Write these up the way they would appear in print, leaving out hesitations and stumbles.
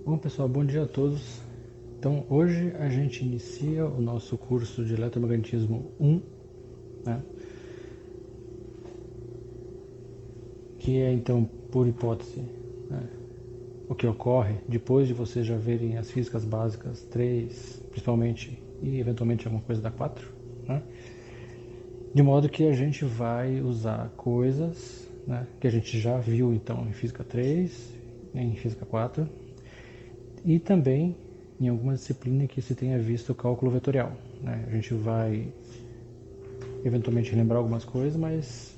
Bom pessoal, bom dia a todos. Então hoje a gente inicia o nosso curso de eletromagnetismo 1, né? Que é então, por hipótese, né, o que ocorre depois de vocês já verem as físicas básicas 3, principalmente, e eventualmente alguma coisa da 4, né? De modo que a gente vai usar coisas, né, que a gente já viu então em física 3, em física 4, e também em alguma disciplina que se tenha visto o cálculo vetorial, né? A gente vai eventualmente lembrar algumas coisas, mas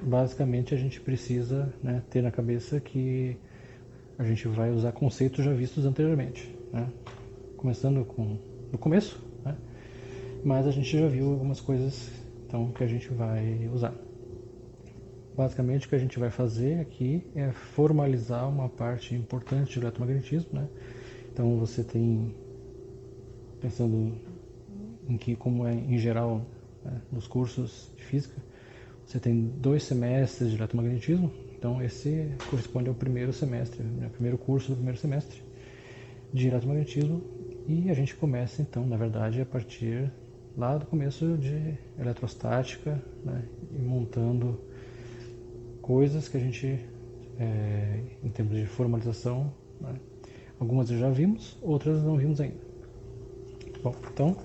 basicamente a gente precisa, né, ter na cabeça que a gente vai usar conceitos já vistos anteriormente, né? Começando com no começo, né? Mas a gente já viu algumas coisas então que a gente vai usar. Basicamente o que a gente vai fazer aqui é formalizar uma parte importante de eletromagnetismo, né? Então você tem, pensando em que como é em geral, né, nos cursos de física, você tem 2 semestres de eletromagnetismo, então esse corresponde ao primeiro semestre, né, primeiro curso do primeiro semestre de eletromagnetismo, e a gente começa então, na verdade, a partir lá do começo de eletrostática, né, e montando coisas que a gente, em termos de formalização, né, algumas já vimos, outras não vimos ainda. Bom, então,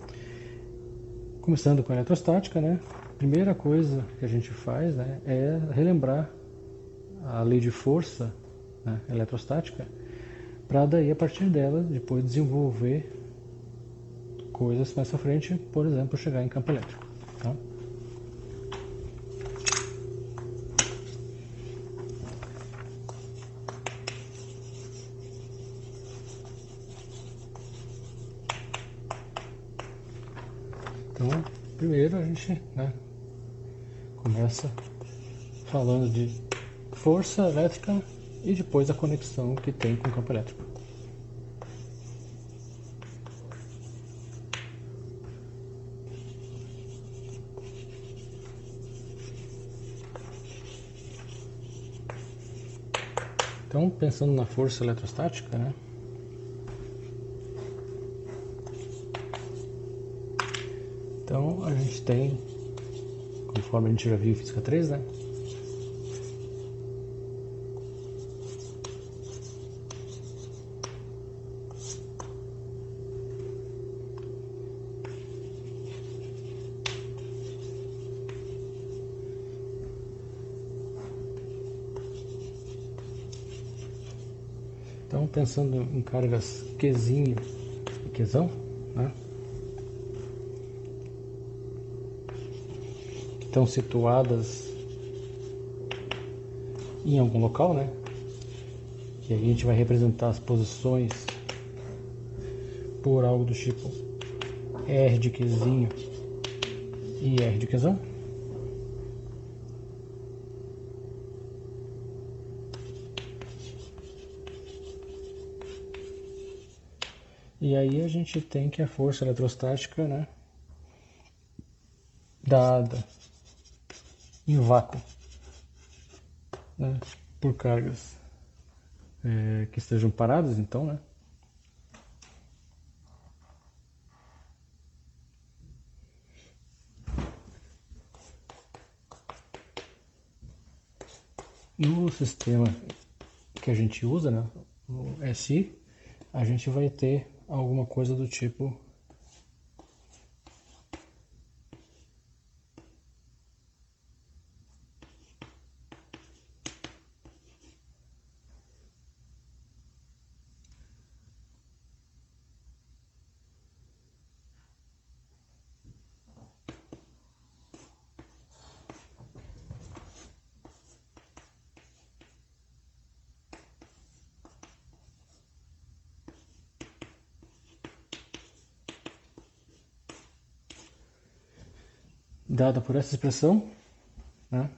começando com a eletrostática, né, a primeira coisa que a gente faz, né, é relembrar a lei de força, né, eletrostática, para daí a partir dela depois desenvolver coisas mais à frente, por exemplo, chegar em campo elétrico. Tá? Então, primeiro a gente, né, começa falando de força elétrica e depois a conexão que tem com o campo elétrico. Então, pensando na força eletrostática, né, então a gente tem, conforme a gente já viu em física 3, né, então pensando em cargas Qzinho e Qzão, né, que estão situadas em algum local, né, que a gente vai representar as posições por algo do tipo R de Qzinho e R de Qzão. E aí a gente tem que a força eletrostática, né, dada em vácuo, né, por cargas que estejam paradas, então, né, no sistema que a gente usa, né, o SI, a gente vai ter alguma coisa do tipo dada por essa expressão, né,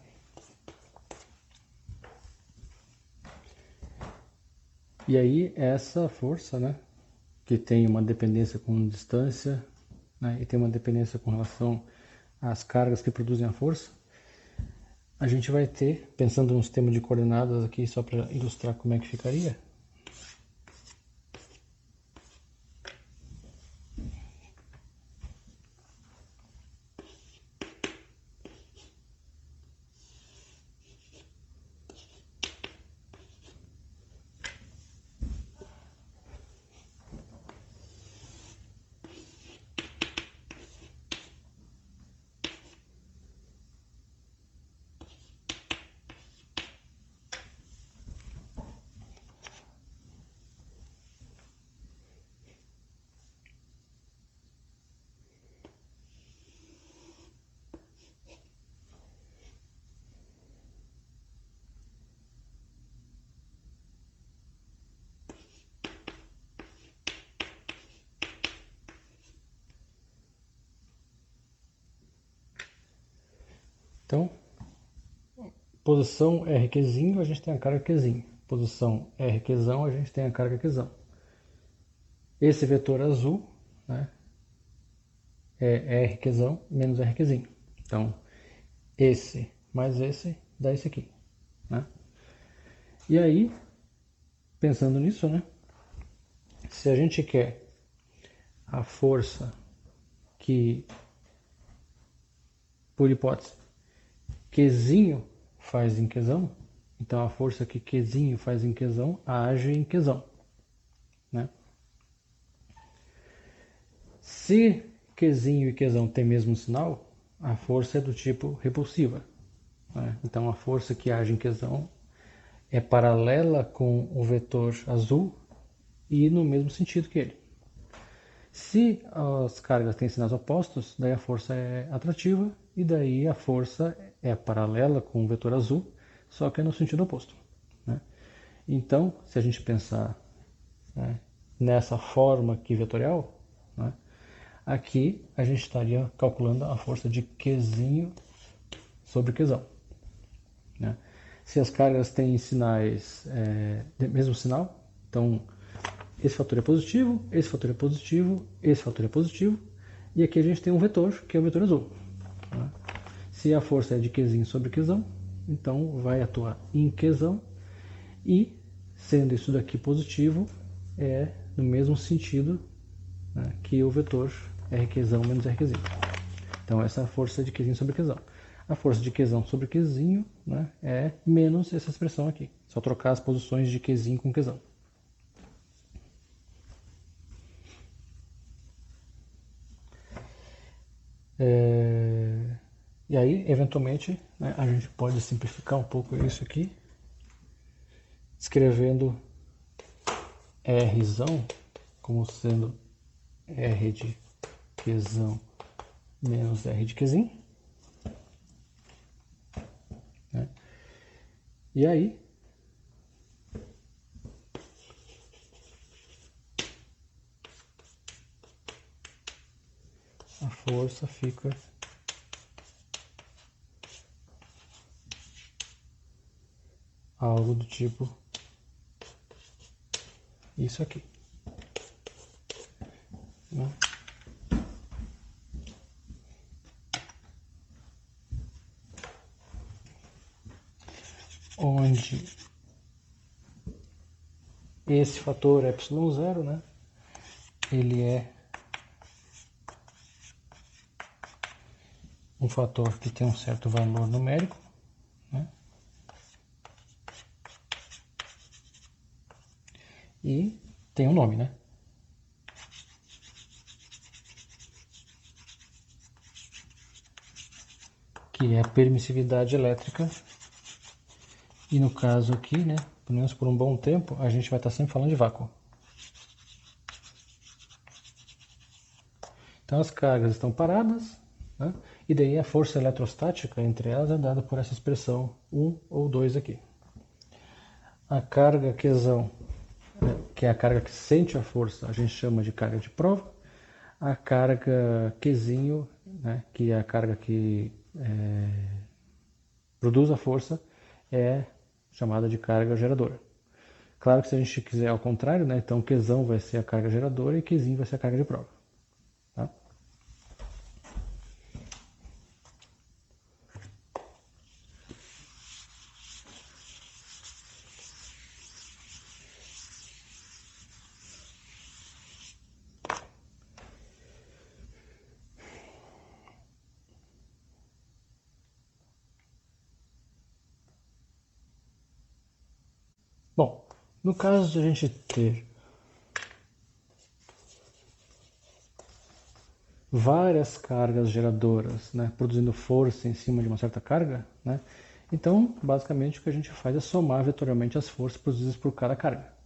e aí essa força, né, que tem uma dependência com distância, né, e tem uma dependência com relação às cargas que produzem a força, a gente vai ter, pensando no sistema de coordenadas aqui, só para ilustrar como é que ficaria, Então, posição RQzinho, a gente tem a carga Qzinho. Posição RQzão, a gente tem a carga Qzão. Esse vetor azul, né, é RQzão menos RQzinho. Então, esse mais esse dá esse aqui, né? E aí, pensando nisso, né, se a gente quer a força que, por hipótese, Qzinho faz em Qzão, então a força que Qzinho faz em Qzão age em Qzão, né? Se Qzinho e Qzão têm mesmo sinal, a força é do tipo repulsiva, né? Então a força que age em Qzão é paralela com o vetor azul e no mesmo sentido que ele. Se as cargas têm sinais opostos, daí a força é atrativa e daí a força é paralela com o vetor azul, só que é no sentido oposto, né? Então, se a gente pensar, né, nessa forma aqui vetorial, né, aqui a gente estaria calculando a força de Qzinho sobre Qzão, né? Se as cargas têm sinais, mesmo sinal, então esse fator é positivo, esse fator é positivo, esse fator é positivo, e aqui a gente tem um vetor, que é o vetor azul, né? Se a força é de Qzinho sobre Qzão, então vai atuar em Qzão, e sendo isso daqui positivo, é no mesmo sentido, né, que o vetor RQzão menos RQzinho. Então essa é a força de Qzinho sobre Qzão. A força de Qzão sobre Qzinho, né, é menos essa expressão aqui. Só trocar as posições de Qzinho com Qzão. E aí, eventualmente, né, a gente pode simplificar um pouco isso aqui, escrevendo Rzão como sendo R de Qzão menos R de Qzinho, né? E aí, a força fica algo do tipo isso aqui, né? Onde esse fator ε0, né, ele é um fator que tem um certo valor numérico, né, e tem um nome, né? Que é a permissividade elétrica. E no caso aqui, né, pelo menos por um bom tempo, a gente vai estar sempre falando de vácuo. Então as cargas estão paradas, né, e daí a força eletrostática entre elas é dada por essa expressão 1 ou 2 aqui. A carga Qzão, que é a carga que sente a força, a gente chama de carga de prova. A carga Qzinho, né, que é a carga que produz a força, é chamada de carga geradora. Claro que se a gente quiser ao contrário, né, então Qzão vai ser a carga geradora e Qzinho vai ser a carga de prova. Tá? Bom, no caso de a gente ter várias cargas geradoras, né, produzindo força em cima de uma certa carga, né, então basicamente o que a gente faz é somar vetorialmente as forças produzidas por cada carga.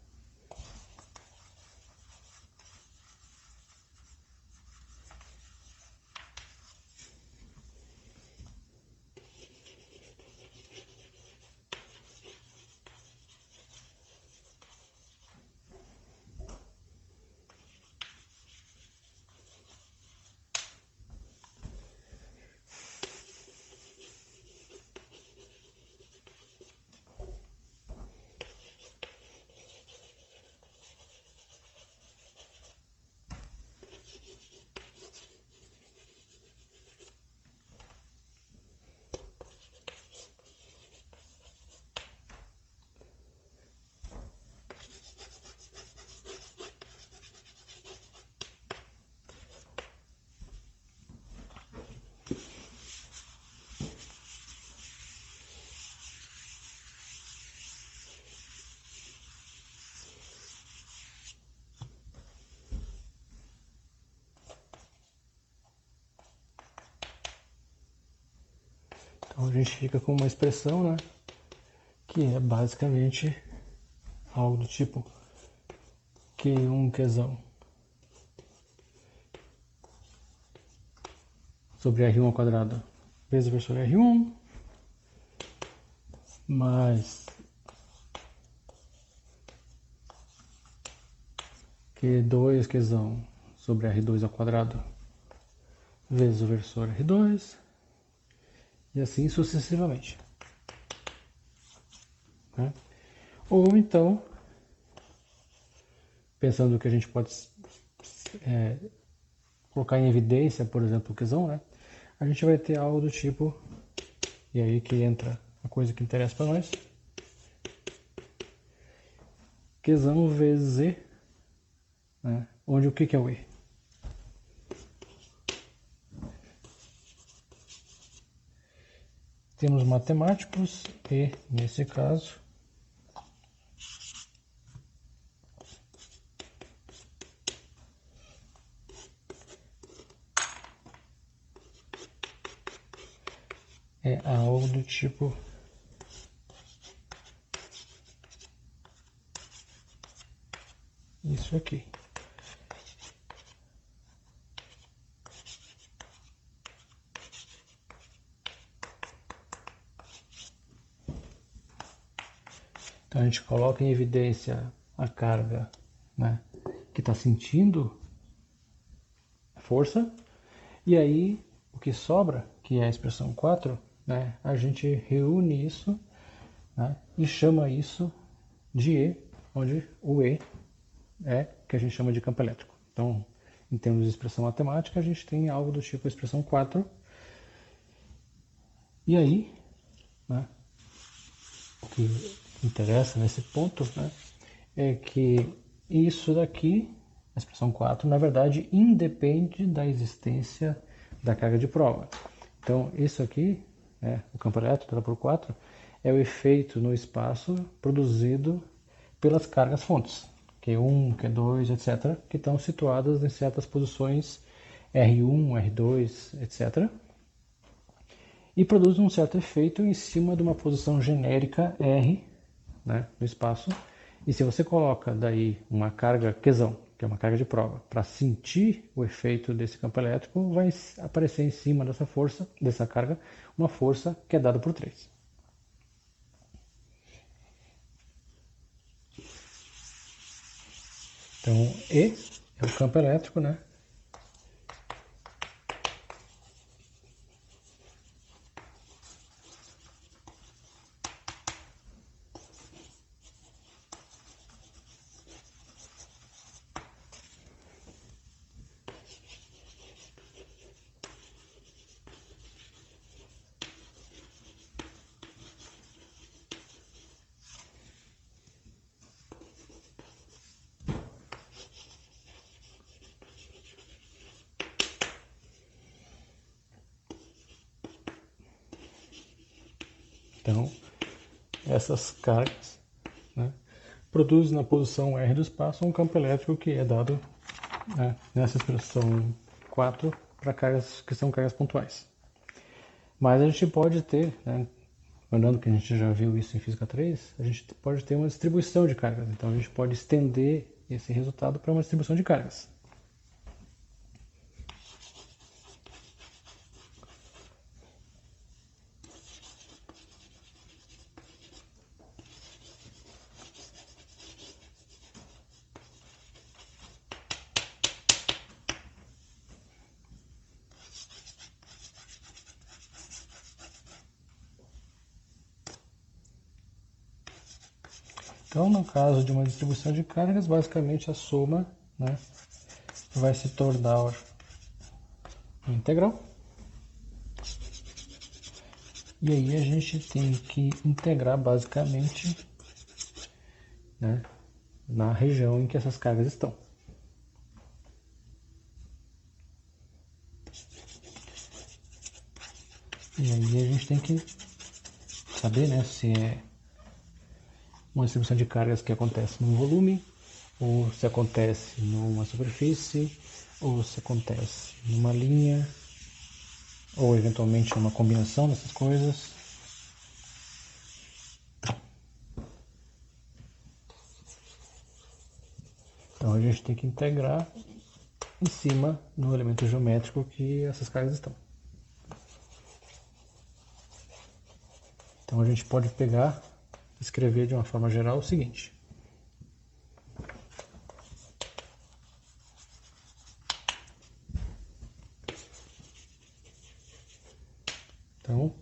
Então a gente fica com uma expressão, né, que é basicamente algo do tipo Q1 Qzão sobre R1 ao quadrado vezes o versor R1 mais Q2 Qzão sobre R2 ao quadrado vezes o versor R2 e assim sucessivamente, né? Ou então, pensando que a gente pode colocar em evidência, por exemplo, o Qzão, né? A gente vai ter algo do tipo, e aí que entra a coisa que interessa para nós, Qzão vezes E, né? Onde o que é o E? Temos matemáticos e, nesse caso, é algo do tipo isso aqui. Então a gente coloca em evidência a carga, né, que está sentindo a força, e aí o que sobra, que é a expressão 4, né, a gente reúne isso, né, e chama isso de E, onde o E é que a gente chama de campo elétrico. Então, em termos de expressão matemática, a gente tem algo do tipo a expressão 4. E aí, né, o que interessa nesse ponto, né, é que isso daqui, a expressão 4, na verdade, independe da existência da carga de prova. Então, isso aqui, né, o campo elétrico dado por 4, é o efeito no espaço produzido pelas cargas fontes, Q1, Q2, etc., que estão situadas em certas posições R1, R2, etc., e produz um certo efeito em cima de uma posição genérica R, né, no espaço. E se você coloca daí uma carga Qzão, que é uma carga de prova, para sentir o efeito desse campo elétrico, vai aparecer em cima dessa força, dessa carga, uma força que é dada por 3. Então, E é o campo elétrico, né? Então, essas cargas, né, produzem na posição R do espaço um campo elétrico que é dado, né, nessa expressão 4 para cargas que são cargas pontuais. Mas a gente pode ter, né, lembrando que a gente já viu isso em Física 3, a gente pode ter uma distribuição de cargas. Então a gente pode estender esse resultado para uma distribuição de cargas. Então, no caso de uma distribuição de cargas, basicamente a soma, né, vai se tornar integral. E aí a gente tem que integrar basicamente, né, na região em que essas cargas estão. E aí a gente tem que saber, né, se é uma distribuição de cargas que acontece num volume, ou se acontece numa superfície, ou se acontece numa linha, ou eventualmente uma combinação dessas coisas. Então a gente tem que integrar em cima no elemento geométrico que essas cargas estão. Então a gente pode pegar e escrever de uma forma geral o seguinte. Então,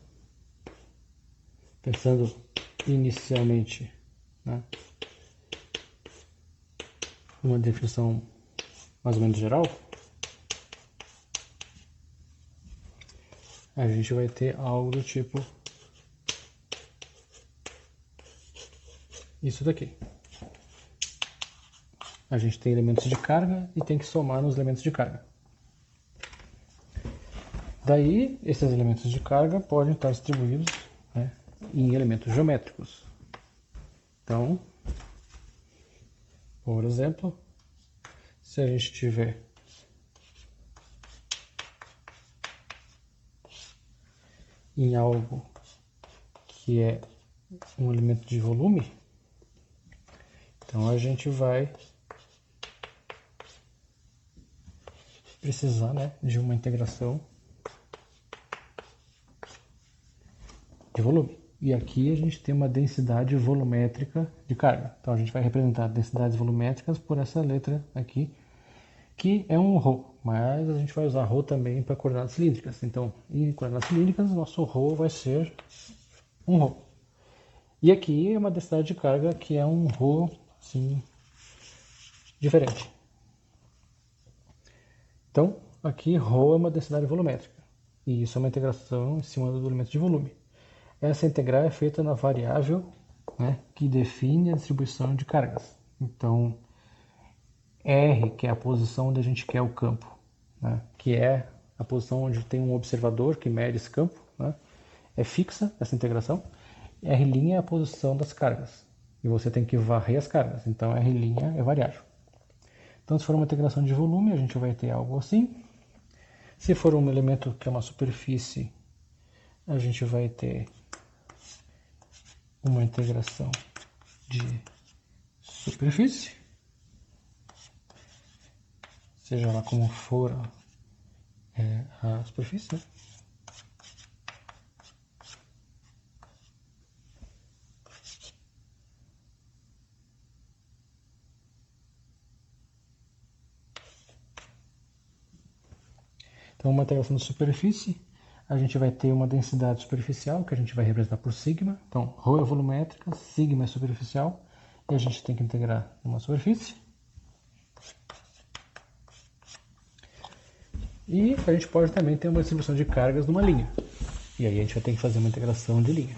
pensando inicialmente, né, uma definição mais ou menos geral, a gente vai ter algo do tipo isso daqui. A gente tem elementos de carga e tem que somar nos elementos de carga. Daí, esses elementos de carga podem estar distribuídos, né, em elementos geométricos. Então, por exemplo, se a gente tiver em algo que é um elemento de volume, então a gente vai precisar, né, de uma integração de volume. E aqui a gente tem uma densidade volumétrica de carga. Então a gente vai representar densidades volumétricas por essa letra aqui, que é um ρ, mas a gente vai usar ρ também para coordenadas cilíndricas. Então, em coordenadas cilíndricas, nosso ρ vai ser um ρ. E aqui é uma densidade de carga que é um ρ, assim, diferente. Então, aqui ρ é uma densidade volumétrica, e isso é uma integração em cima do elemento de volume. Essa integral é feita na variável, né, que define a distribuição de cargas. Então, R, que é a posição onde a gente quer o campo, né, que é a posição onde tem um observador que mede esse campo, né, é fixa essa integração. R' é a posição das cargas, e você tem que varrer as cargas, então R' é variável. Então, se for uma integração de volume, a gente vai ter algo assim. Se for um elemento que é uma superfície, a gente vai ter uma integração de superfície, seja lá como for a superfície, né? Então, uma integração de superfície, a gente vai ter uma densidade superficial, que a gente vai representar por sigma. Então, ρ é volumétrica, sigma é superficial, e a gente tem que integrar uma superfície. E a gente pode também ter uma distribuição de cargas numa linha. E aí a gente vai ter que fazer uma integração de linha.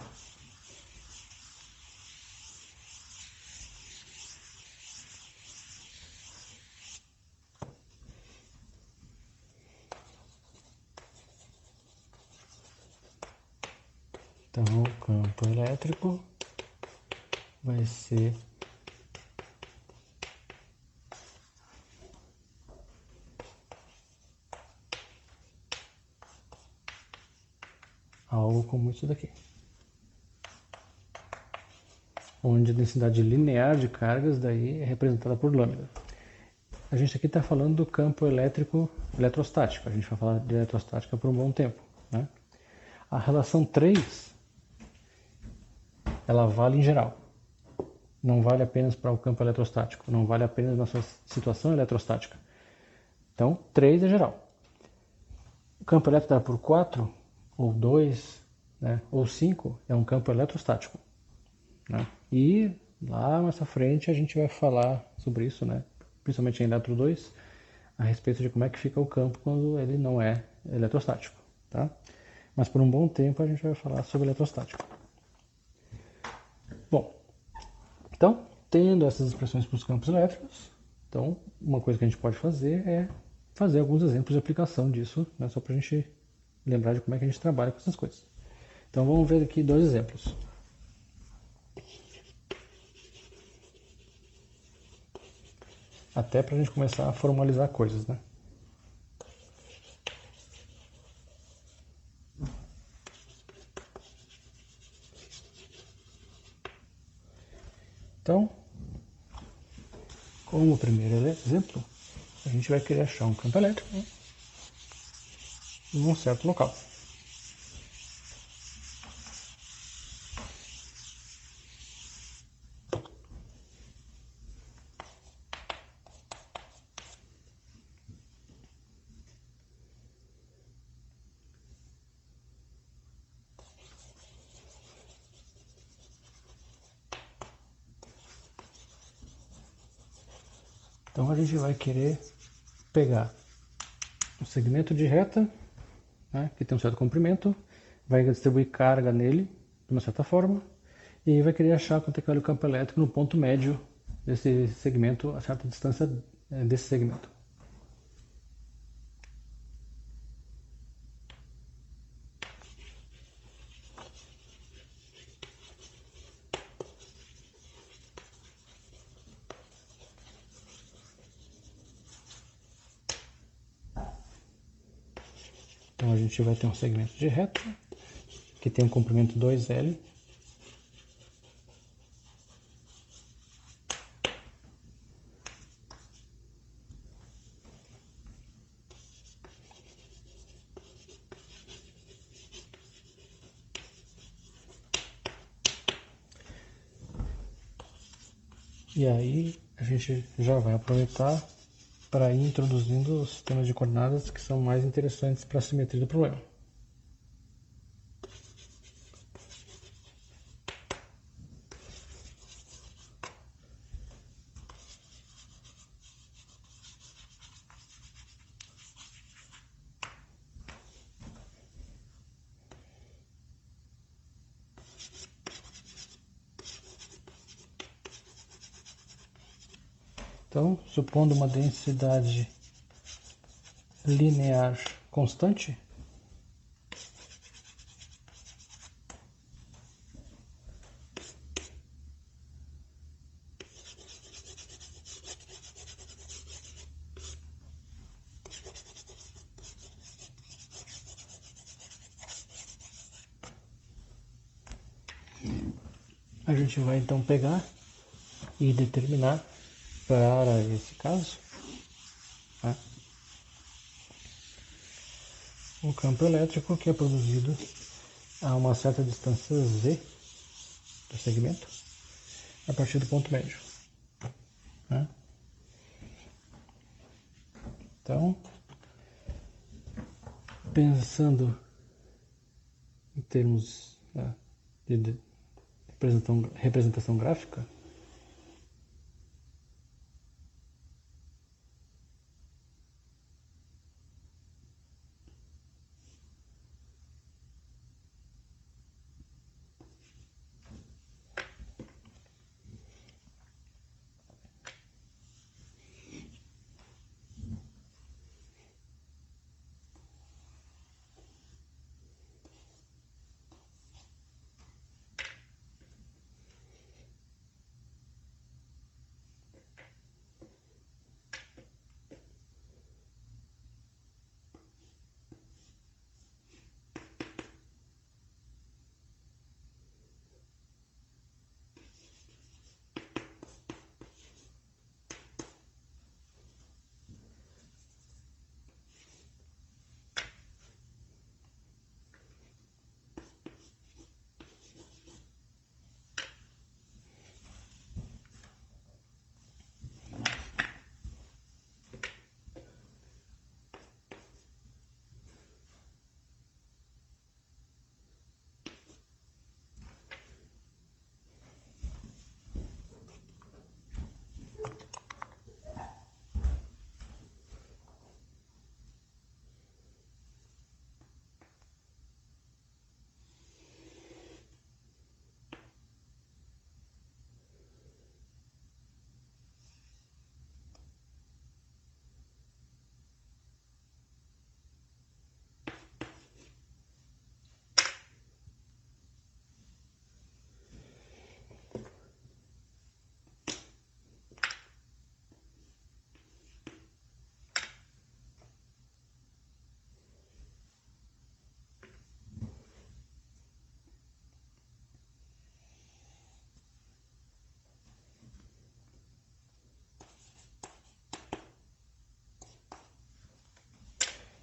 Então, o campo elétrico vai ser algo como isso daqui, onde a densidade linear de cargas daí é representada por lambda. A gente aqui está falando do campo elétrico eletrostático, a gente vai falar de eletrostática por um bom tempo, né? A relação 3, ela vale em geral, não vale apenas para o campo eletrostático, não vale apenas na sua situação eletrostática. Então, 3 é geral. O campo elétrico dá por 4, ou 2, né, ou 5, é um campo eletrostático, né? E lá mais à frente a gente vai falar sobre isso, né, principalmente em eletro 2, a respeito de como é que fica o campo quando ele não é eletrostático, tá? Mas por um bom tempo a gente vai falar sobre eletrostático. Bom, então, tendo essas expressões para os campos elétricos, então uma coisa que a gente pode fazer é fazer alguns exemplos de aplicação disso, né, só para a gente lembrar de como é que a gente trabalha com essas coisas. Então vamos ver aqui 2 exemplos. Até para a gente começar a formalizar coisas, né? Então, como primeiro exemplo, a gente vai querer achar um campo elétrico em um certo local. Então a gente vai querer pegar um segmento de reta, né, que tem um certo comprimento, vai distribuir carga nele de uma certa forma, e aí vai querer achar quanto é que vale o campo elétrico no ponto médio desse segmento, a certa distância desse segmento. Então a gente vai ter um segmento de reta que tem um comprimento 2L. E aí a gente já vai aproveitar para ir introduzindo os sistemas de coordenadas que são mais interessantes para a simetria do problema. Então, supondo uma densidade linear constante, a gente vai então pegar e determinar para esse caso, tá, um campo elétrico que é produzido a uma certa distância z do segmento a partir do ponto médio. Tá? Então, pensando em termos de representação gráfica,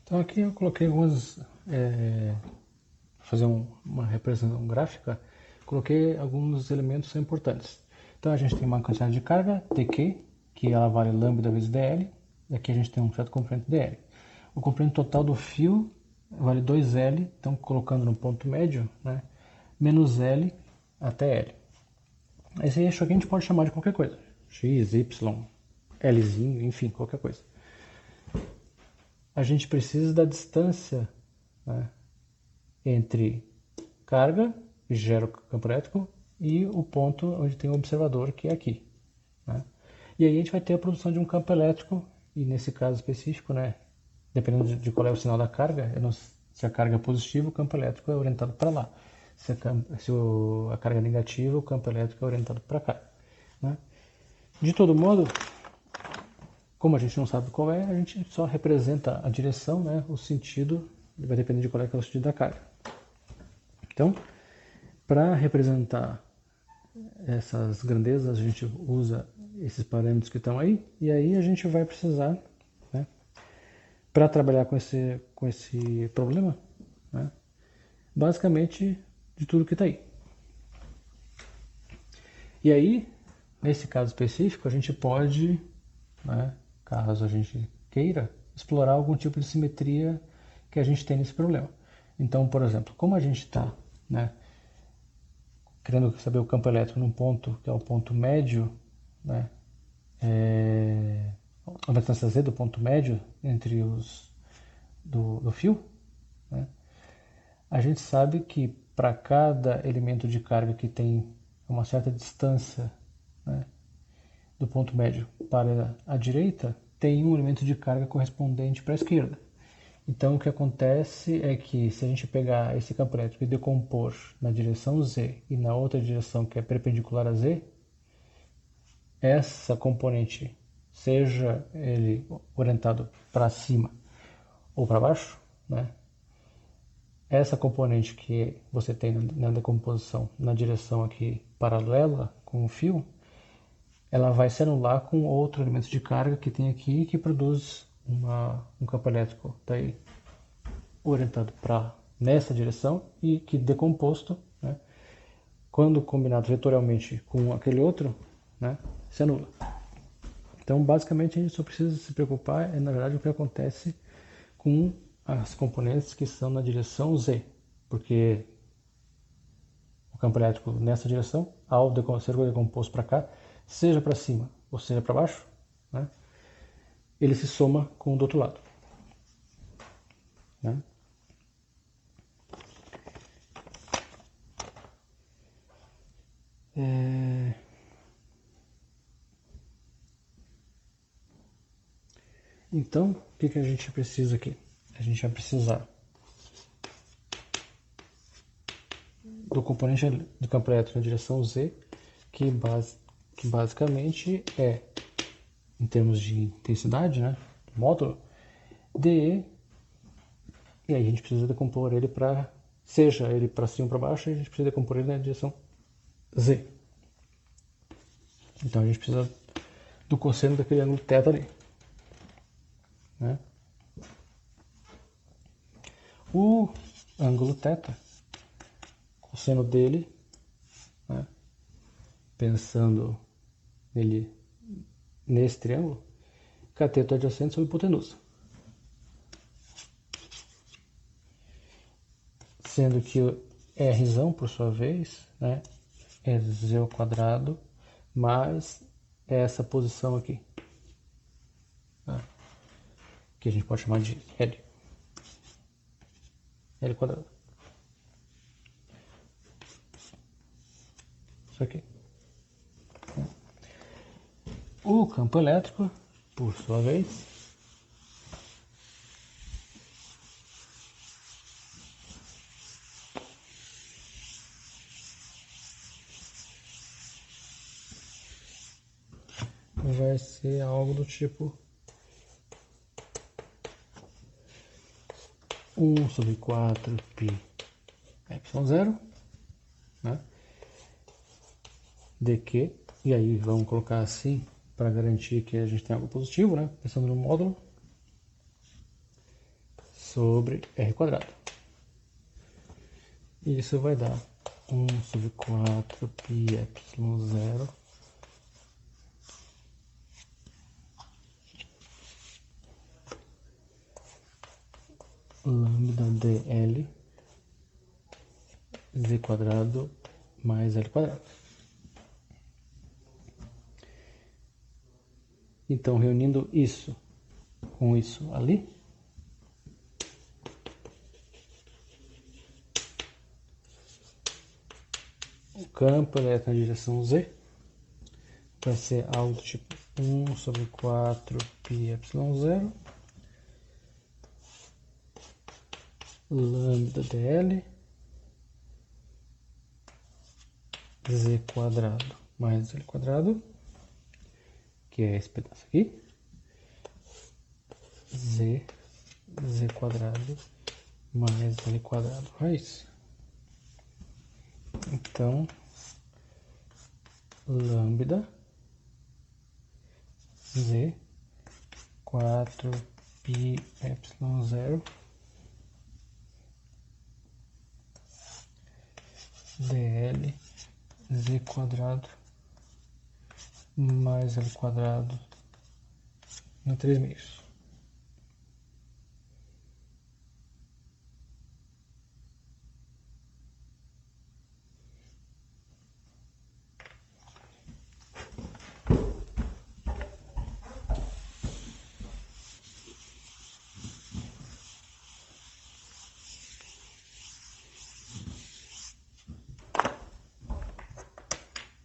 Então aqui eu coloquei algumas, fazer uma representação gráfica, coloquei alguns elementos que são importantes. Então a gente tem uma quantidade de carga, dq, que ela vale lambda vezes dl, e aqui a gente tem um certo comprimento dl. O comprimento total do fio vale 2L, então colocando no ponto médio, né, menos L até L. Esse eixo aqui a gente pode chamar de qualquer coisa, x, y, Lzinho, enfim, qualquer coisa. A gente precisa da distância, né, entre carga, que gera o campo elétrico, e o ponto onde tem o observador, que é aqui. Né? E aí a gente vai ter a produção de um campo elétrico, e nesse caso específico, né, dependendo de qual é o sinal da carga, se a carga é positiva, o campo elétrico é orientado para lá. Se a carga é negativa, o campo elétrico é orientado para cá. Né? De todo modo, como a gente não sabe qual é, a gente só representa a direção, né, o sentido, vai depender de qual é o sentido da carga. Então, para representar essas grandezas, a gente usa esses parâmetros que estão aí, e aí a gente vai precisar, né, para trabalhar com esse problema, né, basicamente de tudo que está aí. E aí, nesse caso específico, a gente pode, né, caso a gente queira, explorar algum tipo de simetria que a gente tem nesse problema. Então, por exemplo, como a gente está, né, querendo saber o campo elétrico num ponto que é o ponto médio, né, a distância z do ponto médio entre os do fio, né, a gente sabe que para cada elemento de carga que tem uma certa distância, né, do ponto médio para a direita, tem um elemento de carga correspondente para a esquerda. Então o que acontece é que se a gente pegar esse campo elétrico e decompor na direção z e na outra direção que é perpendicular a z, essa componente, seja ele orientado para cima ou para baixo, né, essa componente que você tem na decomposição na direção aqui paralela com o fio, ela vai se anular com outro elemento de carga que tem aqui que produz um campo elétrico daí orientado para nessa direção e que decomposto, né, quando combinado vetorialmente com aquele outro, né, se anula. Então basicamente a gente só precisa se preocupar na verdade o que acontece com as componentes que estão na direção Z, porque o campo elétrico nessa direção, ao ser decomposto para cá, seja para cima ou seja para baixo, né, ele se soma com o do outro lado. Né? Então, o que a gente precisa aqui? A gente vai precisar do componente do campo elétrico na direção Z, que basicamente é, em termos de intensidade, né, módulo, dE, e aí a gente precisa decompor ele para, seja ele para cima ou para baixo, a gente precisa decompor ele na direção Z. Então a gente precisa do cosseno daquele ângulo θ ali. Né? O ângulo θ, cosseno dele, né, pensando nele nesse triângulo, cateto adjacente sobre hipotenusa. Sendo que o R, por sua vez, né, é z ao quadrado mais essa posição aqui, né, que a gente pode chamar de L. L quadrado. Isso aqui. O campo elétrico, por sua vez, vai ser algo do tipo 1 sobre 4 π y0, né, dq, e aí vamos colocar assim para garantir que a gente tem algo positivo, né, pensando no módulo, sobre R quadrado. E isso vai dar 1 sobre 4 πε0 lambda dl z quadrado mais L quadrado. Então, reunindo isso com isso ali, o campo elétrico na direção Z vai ser algo do tipo 1 sobre 4 πε0 lambda dl z quadrado mais L quadrado, que é esse pedaço aqui, z quadrado mais L quadrado raiz. Então, lambda z 4 πε0 dl z quadrado mais L quadrado no 3/2.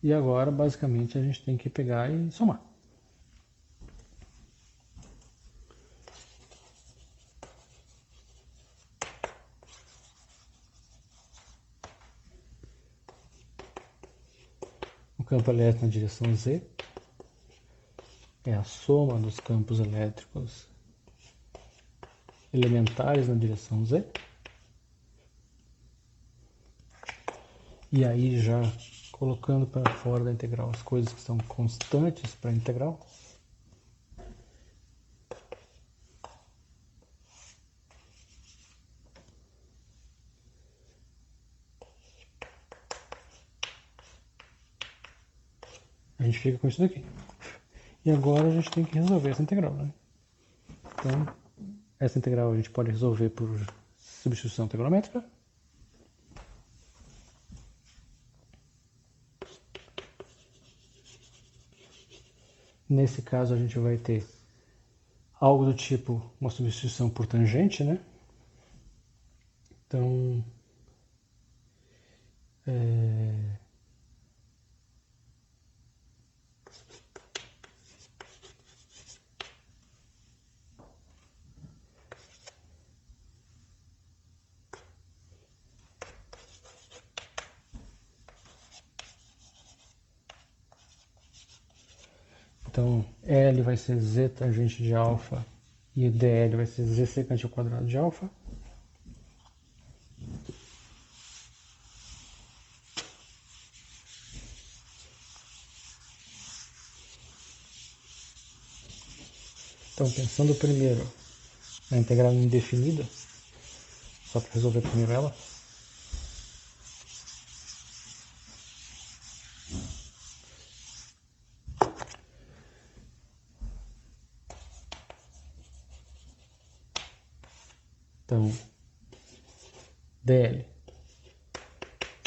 E agora, basicamente, a gente tem que pegar e somar. O campo elétrico na direção Z é a soma dos campos elétricos elementares na direção Z. E aí já colocando para fora da integral as coisas que são constantes para a integral. A gente fica com isso daqui. E agora a gente tem que resolver essa integral, né? Então, essa integral a gente pode resolver por substituição trigonométrica. Nesse caso a gente vai ter algo do tipo uma substituição por tangente, né? Então, L vai ser z tangente de alfa e dl vai ser z secante ao quadrado de alfa. Então, pensando primeiro na integral indefinida, só para resolver primeiro ela. Então, dl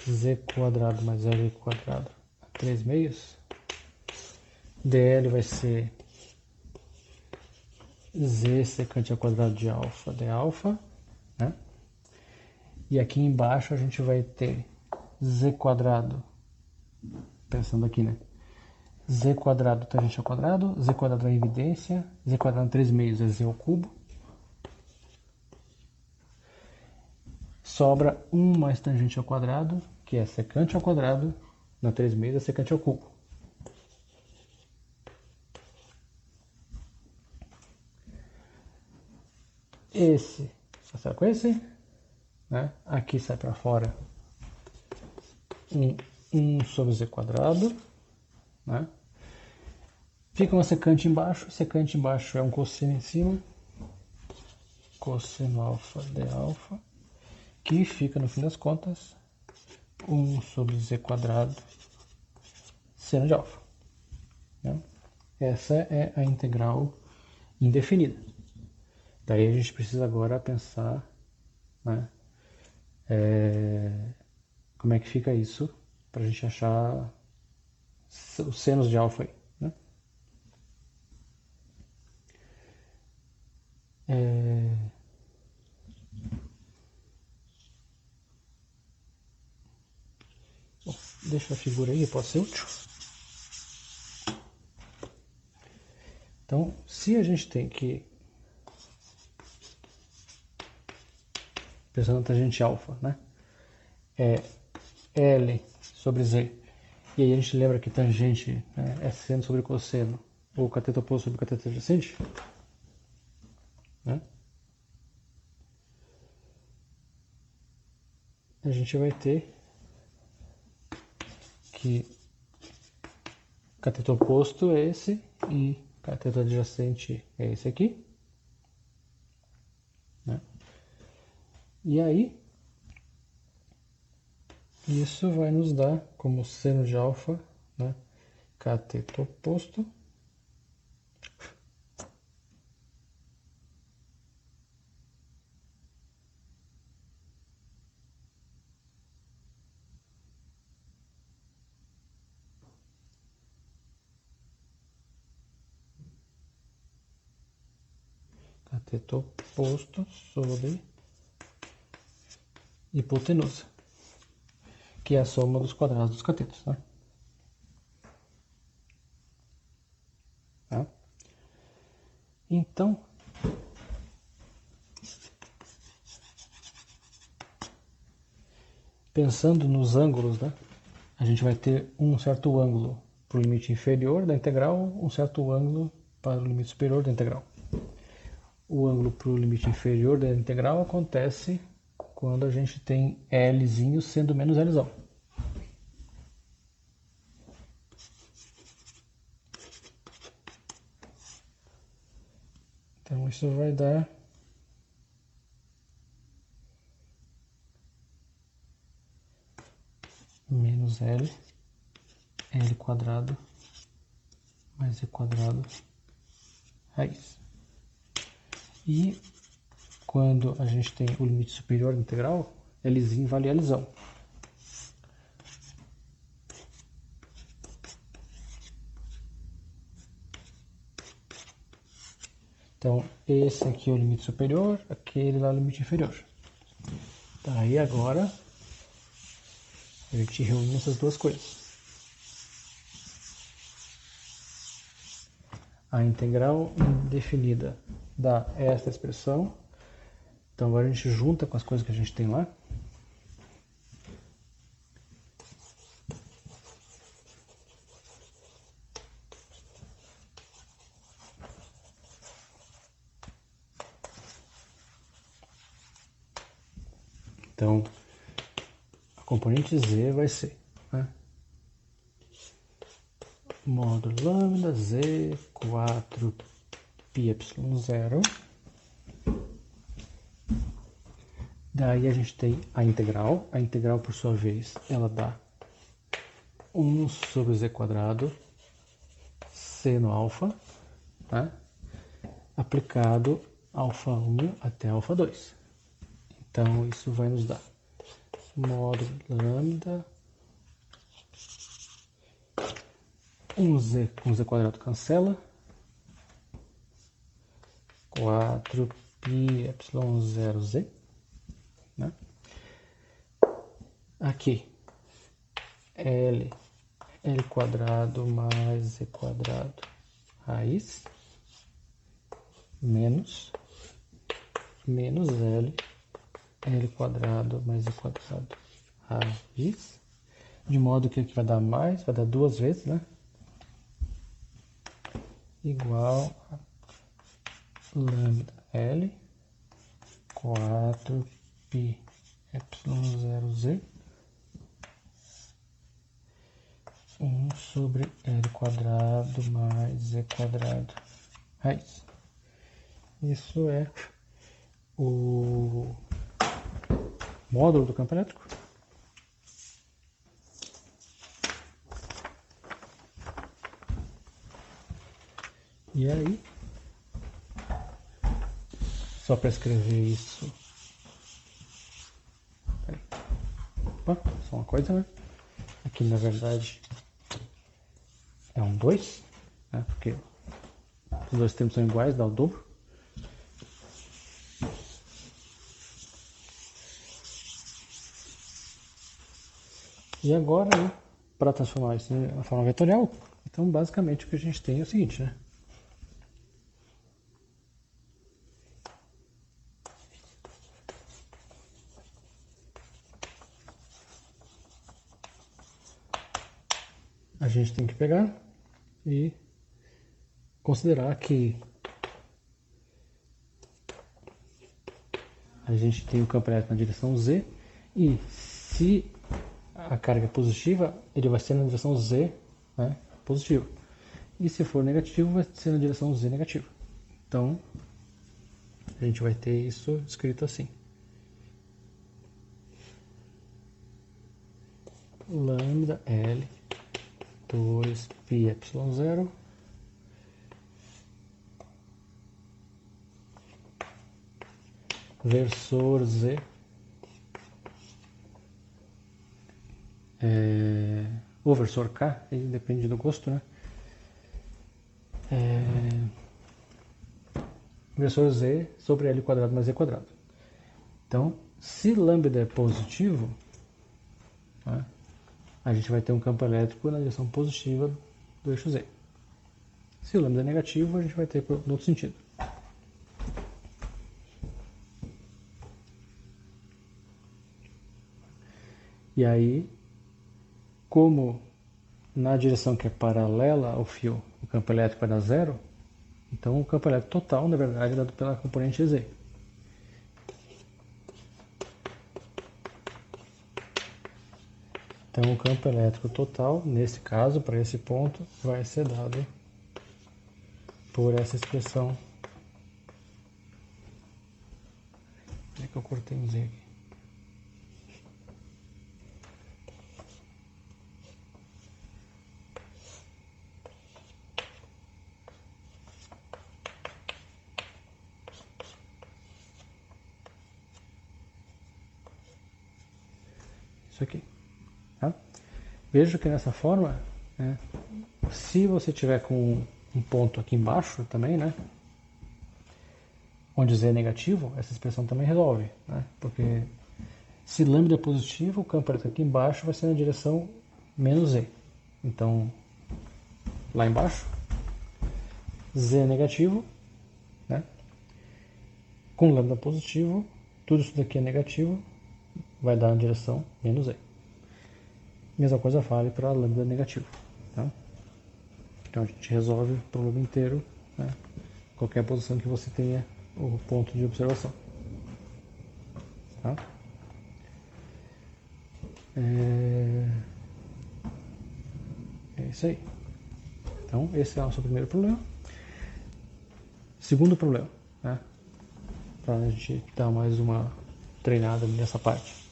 z quadrado mais l quadrado a 3/2. dl vai ser z secante ao quadrado de alfa de alfa, né? E aqui embaixo a gente vai ter z quadrado, pensando aqui, né? Z quadrado tangente ao quadrado, z quadrado é evidência, z quadrado 3/2 é z ao cubo. Sobra 1 mais tangente ao quadrado, que é secante ao quadrado, na 3/2 é secante ao cubo. Esse sai com esse, né? Aqui sai para fora 1 sobre z quadrado, né? Fica uma secante embaixo é um cosseno em cima. cosseno alfa de alfa, que fica, no fim das contas, 1 sobre z quadrado seno de alfa. Né? Essa é a integral indefinida. Daí a gente precisa agora pensar, né, como é que fica isso para a gente achar os senos de alfa aí. Né? Bom, deixa a figura aí, pode ser útil. Então, se a gente tem que, pensando na tangente alfa, né, é L sobre Z, e aí a gente lembra que tangente, né, é seno sobre cosseno, ou cateto oposto sobre cateto adjacente, né, a gente vai ter que cateto oposto é esse e cateto adjacente é esse aqui. Né? E aí, isso vai nos dar como seno de alfa, né, cateto oposto cateto oposto sobre hipotenusa, que é a soma dos quadrados dos catetos. Né? Tá? Então, pensando nos ângulos, né, a gente vai ter um certo ângulo para o limite inferior da integral, um certo ângulo para o limite superior da integral. O ângulo para o limite inferior da integral acontece quando a gente tem Lzinho sendo menos Lzão. Então isso vai dar menos L quadrado mais Z quadrado raiz. E quando a gente tem o limite superior da integral, Lzinho vale Lzão. Então, esse aqui é o limite superior, aquele lá é o limite inferior. Daí agora, a gente reúne essas duas coisas. A integral indefinida dá esta expressão. Então agora a gente junta com as coisas que a gente tem lá. Então, a componente z vai ser, né, módulo lambda z 4 π0. Daí a gente tem a integral por sua vez, ela dá 1 sobre z quadrado seno alfa, tá, aplicado alfa 1 até alfa 2. Então isso vai nos dar módulo lambda 1z com z quadrado cancela, 4 π0z, né? Aqui L quadrado mais z quadrado raiz menos L quadrado mais z quadrado raiz, de modo que aqui vai dar mais, vai dar duas vezes, né? Igual a lambda L 4 π0z 1 sobre L quadrado mais z quadrado raiz. Isso é o módulo do campo elétrico. E aí, só para escrever isso. Opa, só uma coisa, né? Aqui na verdade é um 2, né? Porque os dois termos são iguais, dá o dobro. E agora, né, para transformar isso na forma vetorial, então basicamente o que a gente tem é o seguinte, né? A gente tem que pegar e considerar que a gente tem o campo elétrico na direção Z e se a carga é positiva, ele vai ser na direção Z, né, positiva. E se for negativo, vai ser na direção Z negativa. Então, a gente vai ter isso escrito assim. Lambda L 2 pi epsilon 0 versor Z ou versor K, aí depende do gosto, né? Versor Z sobre L quadrado mais E quadrado. Então, se lambda é positivo, né, a gente vai ter um campo elétrico na direção positiva do eixo Z. Se o lambda é negativo, a gente vai ter no outro sentido. E aí, como na direção que é paralela ao fio o campo elétrico vai dar zero, então o campo elétrico total, na verdade, é dado pela componente Z. Então o campo elétrico total, nesse caso, para esse ponto, vai ser dado por essa expressão. É que eu cortei um Z aqui. Isso aqui. Tá? Veja que nessa forma, né, se você tiver com um ponto aqui embaixo também, né, onde Z é negativo, essa expressão também resolve, né, porque se lambda é positivo, o campo elétrico aqui embaixo vai ser na direção menos Z. Então, lá embaixo, Z é negativo, né, com lambda positivo, tudo isso daqui é negativo, vai dar na direção menos Z. Mesma coisa vale para lambda negativo. Tá? Então a gente resolve o problema inteiro, né? Qualquer posição que você tenha o ponto de observação. Tá? É isso aí. Então esse é o nosso primeiro problema. Segundo problema, né? Para a gente dar mais uma treinada nessa parte.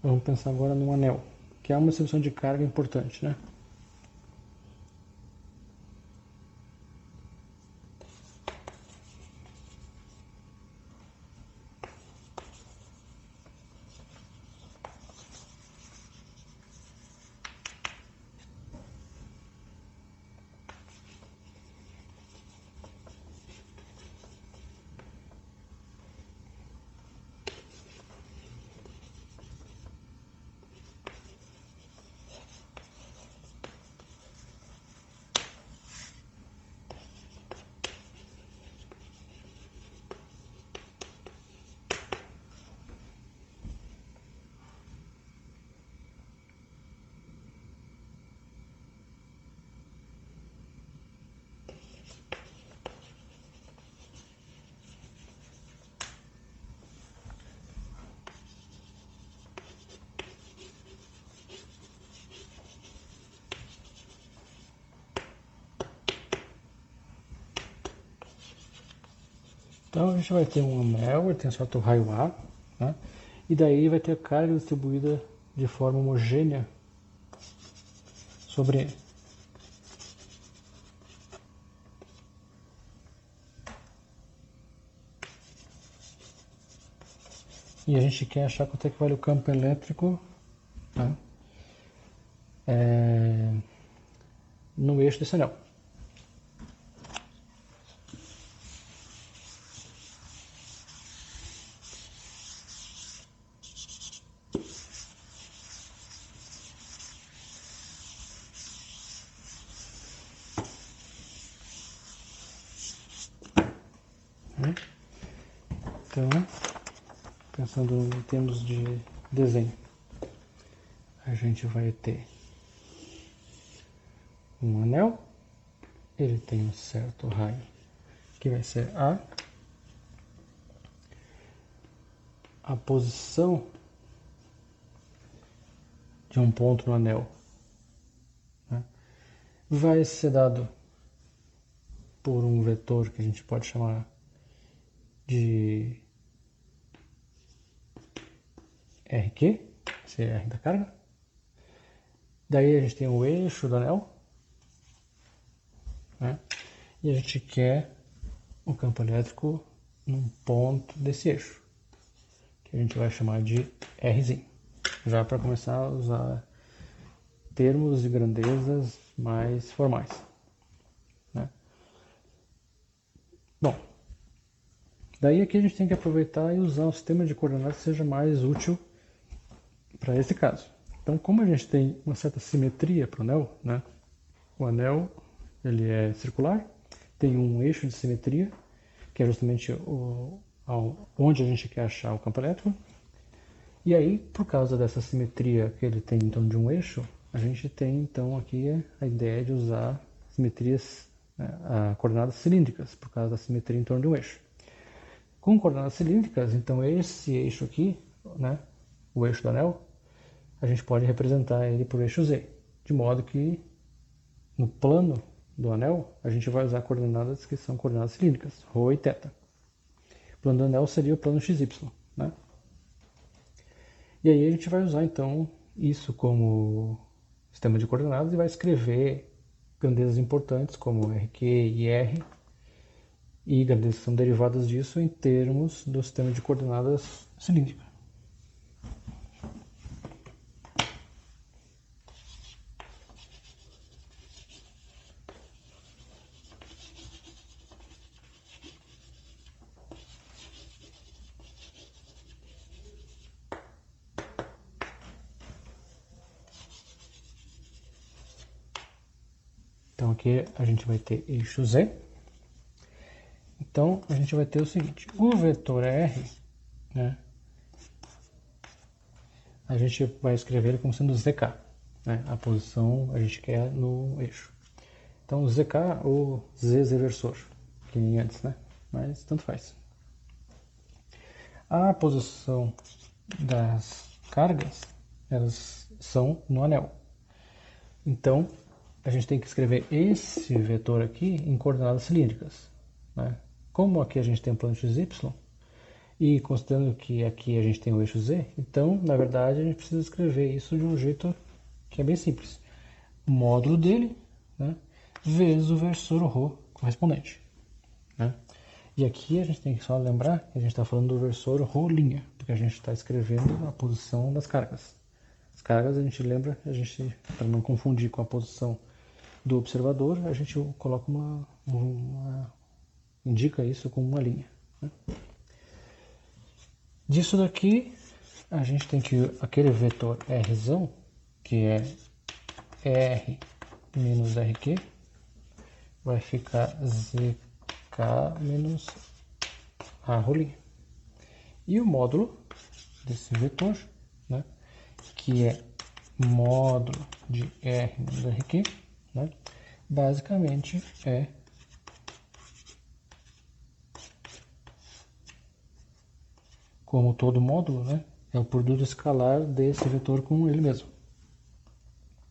Vamos pensar agora num anel, que é uma distribuição de carga importante, né? Então a gente vai ter um anel, ele tem um certo raio A, né? E daí vai ter a carga distribuída de forma homogênea sobre ele. E a gente quer achar quanto é que vale o campo elétrico, né? No eixo desse anel. Então, pensando em termos de desenho, a gente vai ter um anel, ele tem um certo raio, que vai ser a posição de um ponto no anel, né, vai ser dado por um vetor que a gente pode chamar de RQ, esse é R da carga. Daí a gente tem o eixo do anel, né, e a gente quer o campo elétrico num ponto desse eixo, que a gente vai chamar de Rzinho, já para começar a usar termos e grandezas mais formais, né? Bom, daí aqui a gente tem que aproveitar e usar um sistema de coordenadas que seja mais útil para esse caso. Então, como a gente tem uma certa simetria para o anel, né? O anel ele é circular, tem um eixo de simetria, que é justamente onde a gente quer achar o campo elétrico. E aí, por causa dessa simetria que ele tem em torno de um eixo, a gente tem então aqui a ideia de usar simetrias, né, coordenadas cilíndricas, por causa da simetria em torno de um eixo. Com coordenadas cilíndricas, então esse eixo aqui, né, o eixo do anel, a gente pode representar ele por eixo Z, de modo que no plano do anel a gente vai usar coordenadas que são coordenadas cilíndricas, ρ e θ. O plano do anel seria o plano XY, né? E aí a gente vai usar então isso como sistema de coordenadas e vai escrever grandezas importantes como RQ e R e grandezas que são derivadas disso em termos do sistema de coordenadas cilíndrico. Então aqui a gente vai ter eixo Z. Então a gente vai ter o seguinte, o vetor R, né, a gente vai escrever ele como sendo ZK, né, a posição a gente quer no eixo. Então ZK ou ZZ versor, que nem antes, né, mas tanto faz. A posição das cargas, elas são no anel. Então a gente tem que escrever esse vetor aqui em coordenadas cilíndricas, né? Como aqui a gente tem o plano XY, e considerando que aqui a gente tem o eixo Z, então, na verdade, a gente precisa escrever isso de um jeito que é bem simples. O módulo dele, né, vezes o versor ρ correspondente, né? E aqui a gente tem que só lembrar que a gente está falando do versor ρ', porque a gente está escrevendo a posição das cargas. As cargas a gente lembra, para não confundir com a posição do observador, a gente coloca indica isso com uma linha, né? Disso daqui, a gente tem que aquele vetor Rzão, que é R menos RQ, vai ficar ZK menos A'. E o módulo desse vetor, né, que é módulo de R menos RQ, né, basicamente é como todo módulo, né, é o produto escalar desse vetor com ele mesmo.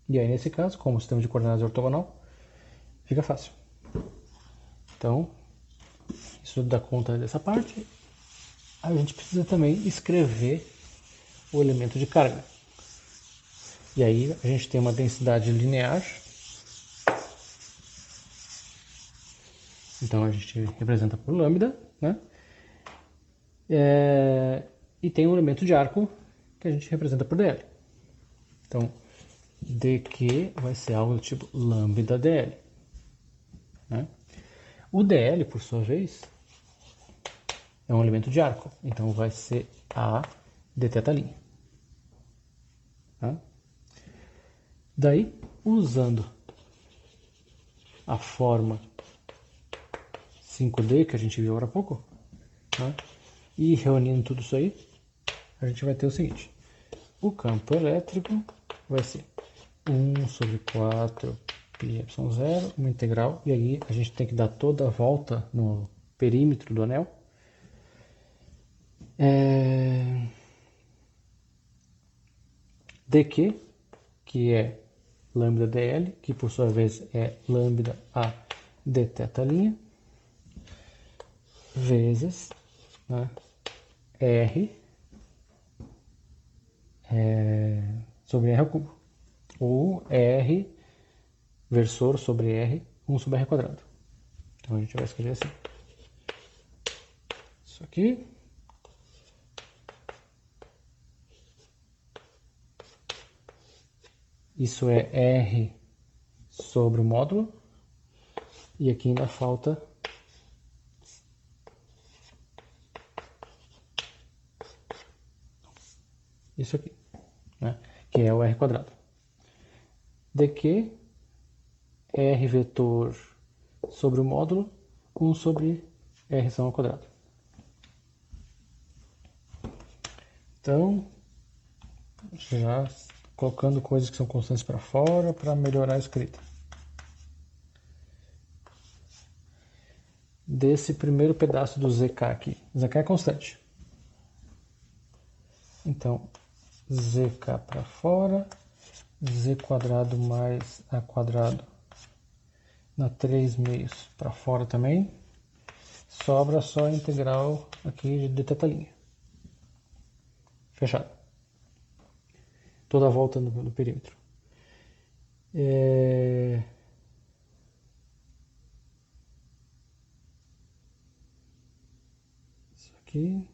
E aí, nesse caso, como o sistema de coordenadas é ortogonal, fica fácil. Então, Isso dá conta dessa parte. A gente precisa também escrever o elemento de carga. E aí a gente tem uma densidade linear. Então a gente representa por lambda, né? E tem um elemento de arco que a gente representa por dl. Então, dq vai ser algo do tipo lambda dl. Né? O dl, por sua vez, é um elemento de arco. Então vai ser a d θ'. Tá? Daí, usando a forma 5D que a gente viu agora há pouco, tá? E reunindo tudo isso aí, a gente vai ter o seguinte: o campo elétrico vai ser 1 sobre 4 πε0, uma integral, e aí a gente tem que dar toda a volta no perímetro do anel. dq, que é lambda dl, que por sua vez é lambda a d θ', vezes, né, r sobre r ao cubo, ou r versor sobre r, 1 sobre r quadrado. Então a gente vai escrever assim. Isso aqui. Isso é r sobre o módulo. E aqui ainda falta isso aqui, né? Que é o r quadrado. dq é r vetor sobre o módulo, 1 sobre r ao quadrado. Então, já colocando coisas que são constantes para fora para melhorar a escrita. Desse primeiro pedaço do zk aqui. Zk é constante. Então, zk para fora, z quadrado mais a quadrado na 3 meios para fora também. Sobra só a integral aqui de θ'. Fechado. Toda a volta no perímetro. Isso aqui.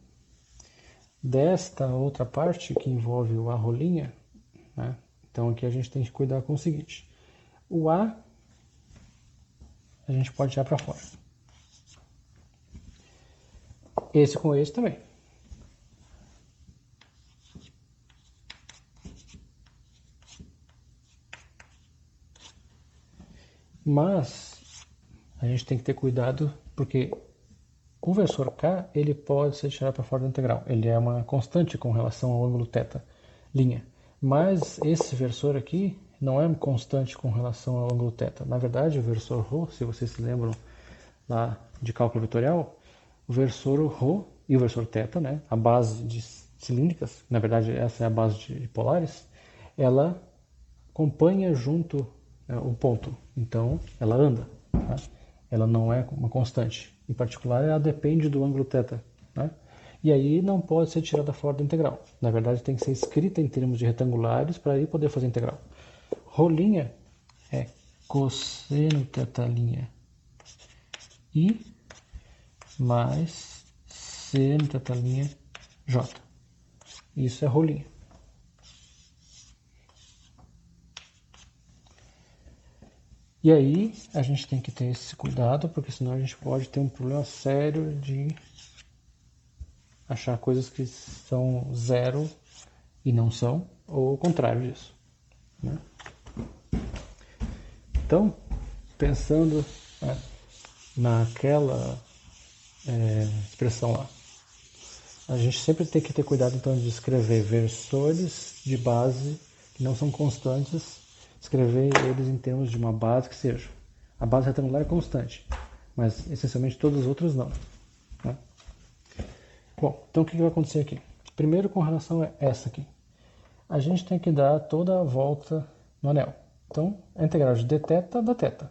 Desta outra parte que envolve o a rolinha, né? Então aqui a gente tem que cuidar com o seguinte: o a gente pode tirar para fora. Esse com esse também. Mas a gente tem que ter cuidado porque o versor k ele pode ser tirado para fora da integral. Ele é uma constante com relação ao ângulo θ'. Mas esse versor aqui não é constante com relação ao ângulo θ. Na verdade, o versor ρ, se vocês se lembram lá de cálculo vetorial, o versor ρ e o versor θ, né, a base de cilíndricas, na verdade essa é a base de polares, ela acompanha junto o ponto. Então, ela anda. Tá? Ela não é uma constante. Em particular, ela depende do ângulo θ. Né? E aí não pode ser tirada fora da integral. Na verdade, tem que ser escrita em termos de retangulares para aí poder fazer integral. Rolinha é cosseno θ' i mais seno θ' j. Isso é rolinha. E aí a gente tem que ter esse cuidado, porque senão a gente pode ter um problema sério de achar coisas que são zero e não são, ou o contrário disso. Né? Então, pensando naquela expressão lá, a gente sempre tem que ter cuidado então de escrever versores de base que não são constantes, escrever eles em termos de uma base que seja. A base retangular é constante, mas essencialmente todos os outros não. Né? Bom, então o que vai acontecer aqui? Primeiro, com relação a essa aqui. A gente tem que dar toda a volta no anel. Então, a integral de dθ dá θ.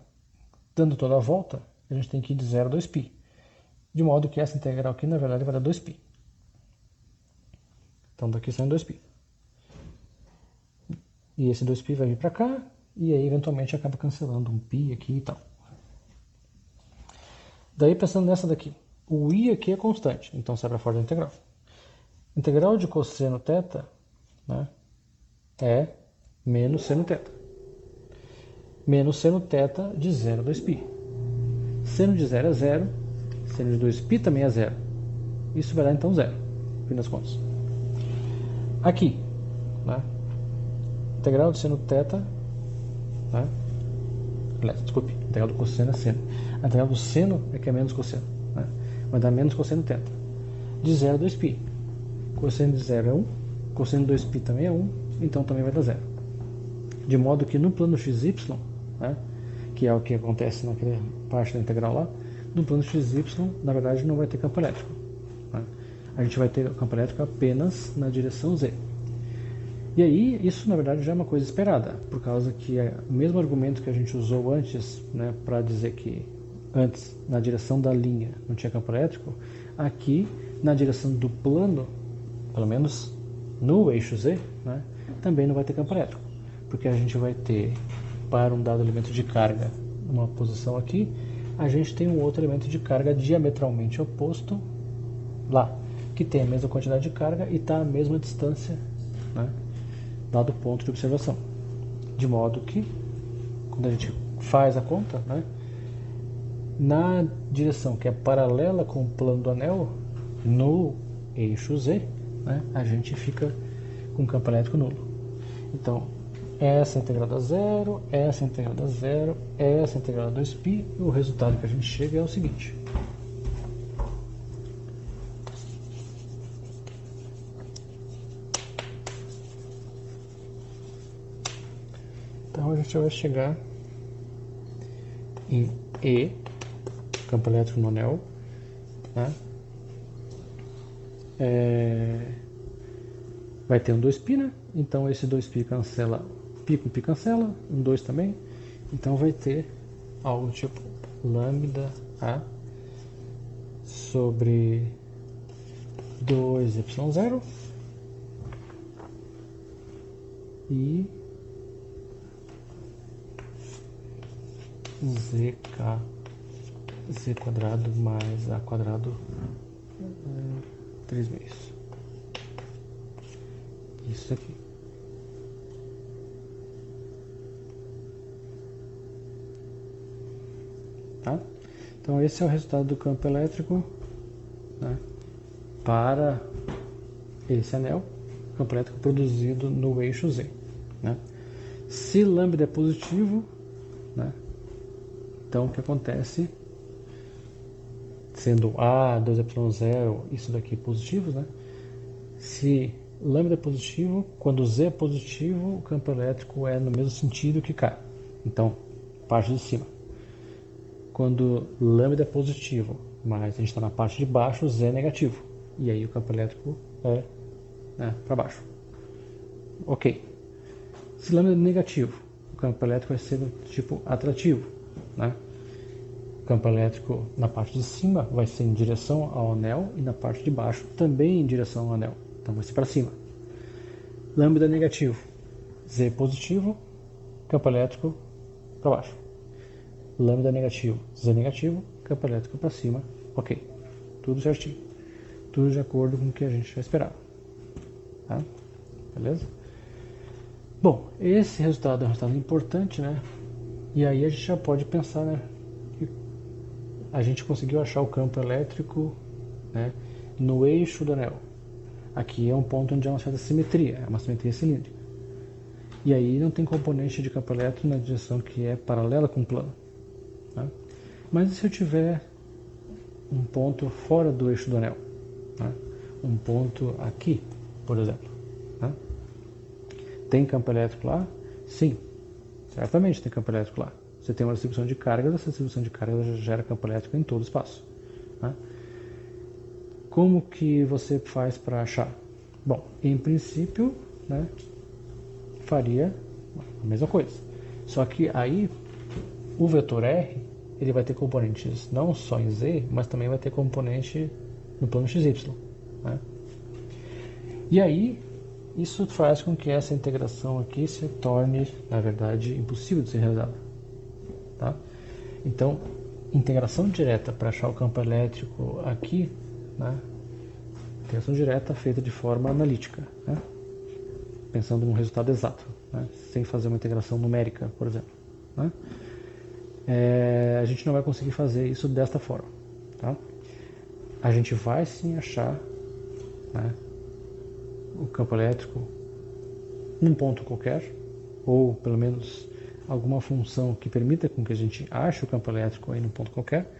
Dando toda a volta, a gente tem que ir de 0 a 2π. De modo que essa integral aqui, na verdade, vai dar 2π. Então daqui sai 2π. E esse 2π vai vir para cá, e aí eventualmente acaba cancelando um π aqui e tal. Daí pensando nessa daqui, o i aqui é constante, então sai para fora da integral. Integral de cosseno θ, né, é menos seno θ. Menos seno θ de 0 a 2π. Seno de 0 é 0, seno de 2π também é 0. Isso vai dar então 0, no fim das contas. Aqui, né, integral de seno θ, né, aliás, desculpe, integral do cosseno é seno. A integral do seno é que é menos cosseno, né, vai dar menos cosseno θ. De 0 a 2π. Cosseno de 0 é 1, cosseno de 2π também é 1, então também vai dar 0. De modo que no plano xy, né, que é o que acontece naquela parte da integral lá, no plano xy, na verdade, não vai ter campo elétrico. Né? A gente vai ter campo elétrico apenas na direção z. E aí, isso na verdade já é uma coisa esperada, por causa que é o mesmo argumento que a gente usou antes, né, para dizer que antes, na direção da linha, não tinha campo elétrico, aqui, na direção do plano, pelo menos no eixo z, né, também não vai ter campo elétrico, porque a gente vai ter, para um dado elemento de carga, uma posição aqui, a gente tem um outro elemento de carga diametralmente oposto lá, que tem a mesma quantidade de carga e está à mesma distância, né, dado o ponto de observação. De modo que, quando a gente faz a conta, né, na direção que é paralela com o plano do anel, no eixo z, né, a gente fica com campo elétrico nulo. Então, essa integral dá 0, essa integral dá 0, essa integral dá 2π, e o resultado que a gente chega é o seguinte. Então a gente vai chegar em E, campo elétrico no anel, né? Vai ter um 2π, né? Então esse 2π cancela, π com π cancela, um 2 também. Então vai ter algo tipo lambda A sobre 2y0 e z quadrado mais a quadrado 3 meios. Isso aqui. Tá? Então esse é o resultado do campo elétrico, né, para esse anel, campo elétrico produzido no eixo Z. Né? Se lambda é positivo, né, então o que acontece, sendo A, 2y0, isso daqui positivos, né? Se lambda é positivo, quando Z é positivo, o campo elétrico é no mesmo sentido que K. Então, parte de cima. Quando lambda é positivo, mas a gente está na parte de baixo, Z é negativo. E aí o campo elétrico é, né, para baixo. Ok. Se lambda é negativo, o campo elétrico vai ser do tipo atrativo. Né? O campo elétrico na parte de cima vai ser em direção ao anel e na parte de baixo também em direção ao anel. Então vai ser para cima. Lambda é negativo, Z é positivo, campo elétrico para baixo. Lambda é negativo, Z é negativo, campo elétrico para cima. Ok. Tudo certinho. Tudo de acordo com o que a gente já esperava. Tá? Beleza? Bom, esse resultado é um resultado importante, né? E aí a gente já pode pensar, né, que a gente conseguiu achar o campo elétrico, né, no eixo do anel. Aqui é um ponto onde há uma certa simetria, é uma simetria cilíndrica. E aí não tem componente de campo elétrico na direção que é paralela com o plano. Tá? Mas e se eu tiver um ponto fora do eixo do anel? Tá? Um ponto aqui, por exemplo. Tá? Tem campo elétrico lá? Sim. Certamente tem campo elétrico lá. Você tem uma distribuição de cargas, essa distribuição de cargas já gera campo elétrico em todo o espaço. Né? Como que você faz para achar? Bom, em princípio, né, faria a mesma coisa. Só que aí o vetor R ele vai ter componentes não só em Z, mas também vai ter componente no plano XY, né? E aí, isso faz com que essa integração aqui se torne, na verdade, impossível de ser realizada, tá? Então, integração direta para achar o campo elétrico aqui, né? Integração direta feita de forma analítica, né? Pensando num resultado exato, né? Sem fazer uma integração numérica, por exemplo, né? A gente não vai conseguir fazer isso desta forma, tá? A gente vai sim achar, né, o campo elétrico num ponto qualquer, ou pelo menos alguma função que permita com que a gente ache o campo elétrico aí num ponto qualquer,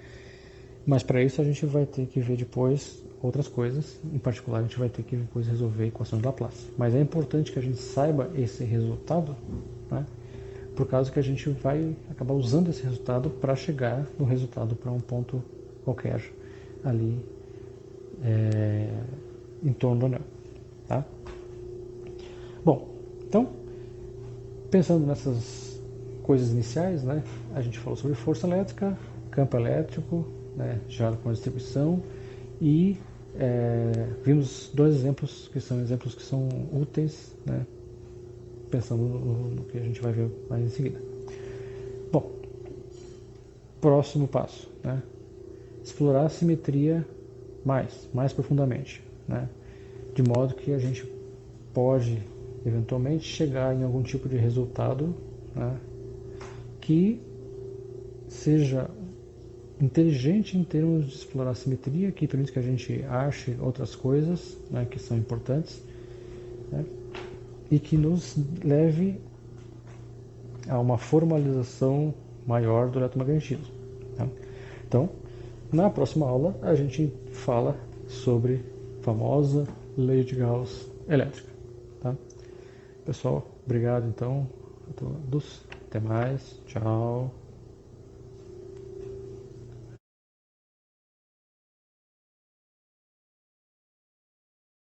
mas para isso a gente vai ter que ver depois outras coisas, em particular a gente vai ter que depois resolver equações de Laplace. Mas é importante que a gente saiba esse resultado, né, por causa que a gente vai acabar usando esse resultado para chegar no resultado para um ponto qualquer ali em torno do anel, tá? Bom, então, pensando nessas coisas iniciais, né, a gente falou sobre força elétrica, campo elétrico, né, gerado por uma distribuição, e vimos dois exemplos que são úteis, né, pensando no que a gente vai ver mais em seguida. Bom, próximo passo, né, explorar a simetria mais profundamente, né, de modo que a gente pode eventualmente chegar em algum tipo de resultado, né, que seja inteligente em termos de explorar a simetria, que permite que a gente ache outras coisas, né, que são importantes, né, e que nos leve a uma formalização maior do eletromagnetismo, tá? Então, na próxima aula a gente fala sobre a famosa lei de Gauss elétrica, tá? Pessoal, obrigado então a todos, até mais, tchau.